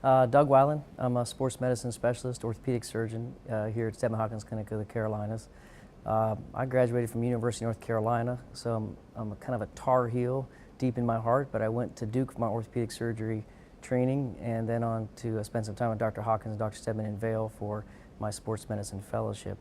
Doug Wyland. I'm a sports medicine specialist, orthopedic surgeon here at Stephen Hawkins Clinic of the Carolinas. I graduated from University of North Carolina, so I'm a kind of a Tar Heel deep in my heart, but I went to Duke for my orthopedic surgery training and then on to spend some time with Dr. Hawkins and Dr. Stedman in Vail for my sports medicine fellowship.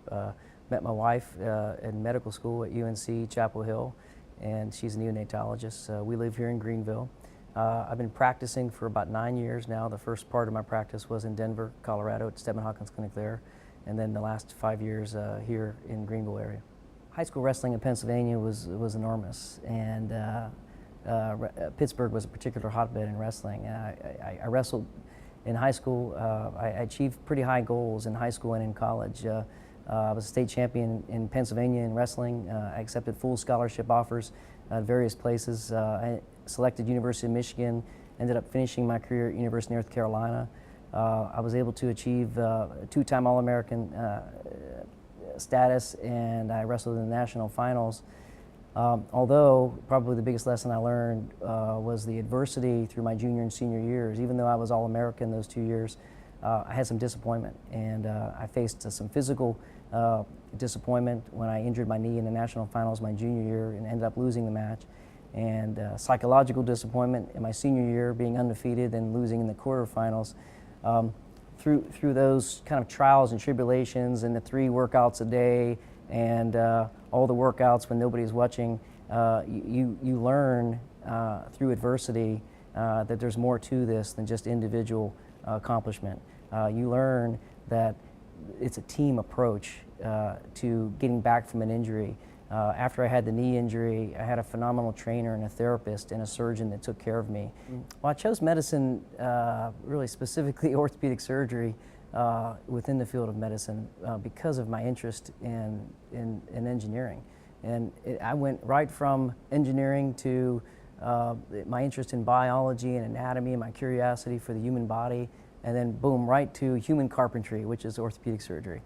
Met my wife in medical school at UNC Chapel Hill, and she's a neonatologist. We live here in Greenville. I've been practicing for about 9 years now. The first part of my practice was in Denver, Colorado at Stephen Hawkins Clinic there, and then the last 5 years here in Greenville area. High school wrestling in Pennsylvania was enormous, and Pittsburgh was a particular hotbed in wrestling. I wrestled in high school. I achieved pretty high goals in high school and in college. I was a state champion in Pennsylvania in wrestling. I accepted full scholarship offers at various places. I selected University of Michigan, ended up finishing my career at University of North Carolina. I was able to achieve two-time All-American status, and I wrestled in the national finals. Although probably the biggest lesson I learned was the adversity through my junior and senior years. Even though I was All-American those 2 years, I had some disappointment, and I faced some physical disappointment when I injured my knee in the national finals my junior year and ended up losing the match, and psychological disappointment in my senior year, being undefeated and losing in the quarterfinals. Through those kind of trials and tribulations and the 3 workouts a day and all the workouts when nobody's watching, you learn through adversity that there's more to this than just individual accomplishment. You learn that it's a team approach to getting back from an injury. After I had the knee injury, I had a phenomenal trainer and a therapist and a surgeon that took care of me. Well, I chose medicine, really specifically orthopedic surgery, within the field of medicine because of my interest in engineering. And I went right from engineering to my interest in biology and anatomy and my curiosity for the human body, and then boom, right to human carpentry, which is orthopedic surgery.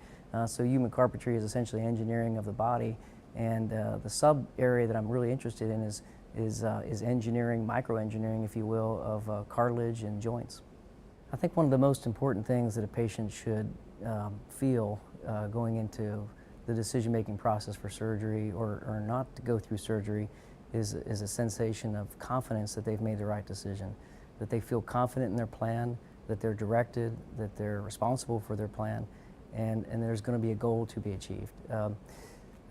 So human carpentry is essentially engineering of the body, and the sub area that I'm really interested in is engineering, microengineering, if you will, of cartilage and joints. I think one of the most important things that a patient should feel going into the decision-making process for surgery or not to go through surgery is a sensation of confidence that they've made the right decision, that they feel confident in their plan, that they're directed, that they're responsible for their plan, and there's going to be a goal to be achieved.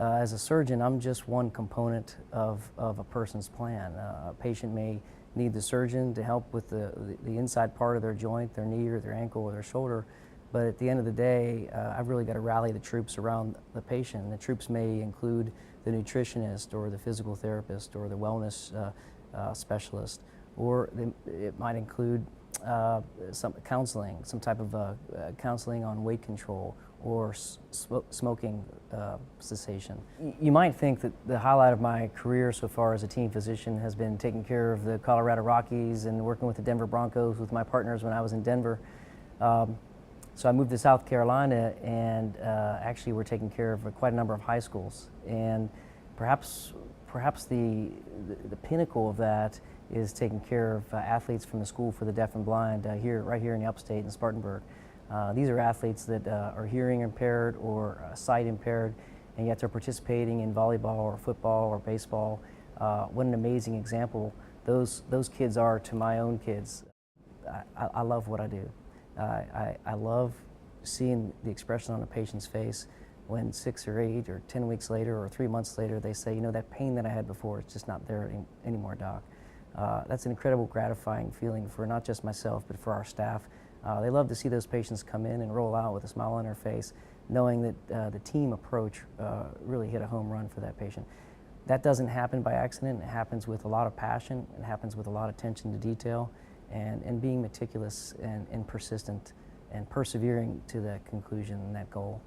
As a surgeon, I'm just one component of a person's plan. A patient may need the surgeon to help with the inside part of their joint, their knee or their ankle or their shoulder, but at the end of the day, I've really got to rally the troops around the patient. The troops may include the nutritionist or the physical therapist or the wellness specialist, or it might include some counseling, some type of counseling on weight control or smoking cessation. You might think that the highlight of my career so far as a team physician has been taking care of the Colorado Rockies and working with the Denver Broncos with my partners when I was in Denver. So I moved to South Carolina, and actually we're taking care of quite a number of high schools. And perhaps the pinnacle of that is taking care of athletes from the School for the Deaf and Blind right here in the upstate in Spartanburg. These are athletes that are hearing impaired or sight impaired, and yet they're participating in volleyball or football or baseball. What an amazing example those kids are to my own kids. I love what I do. I love seeing the expression on a patient's face when 6 or 8 or 10 weeks later or 3 months later they say, you know, that pain that I had before, it's just not there anymore, doc. That's an incredible gratifying feeling for not just myself but for our staff. They love to see those patients come in and roll out with a smile on their face, knowing that the team approach really hit a home run for that patient. That doesn't happen by accident. It happens with a lot of passion. It happens with a lot of attention to detail and being meticulous and persistent and persevering to that conclusion and that goal.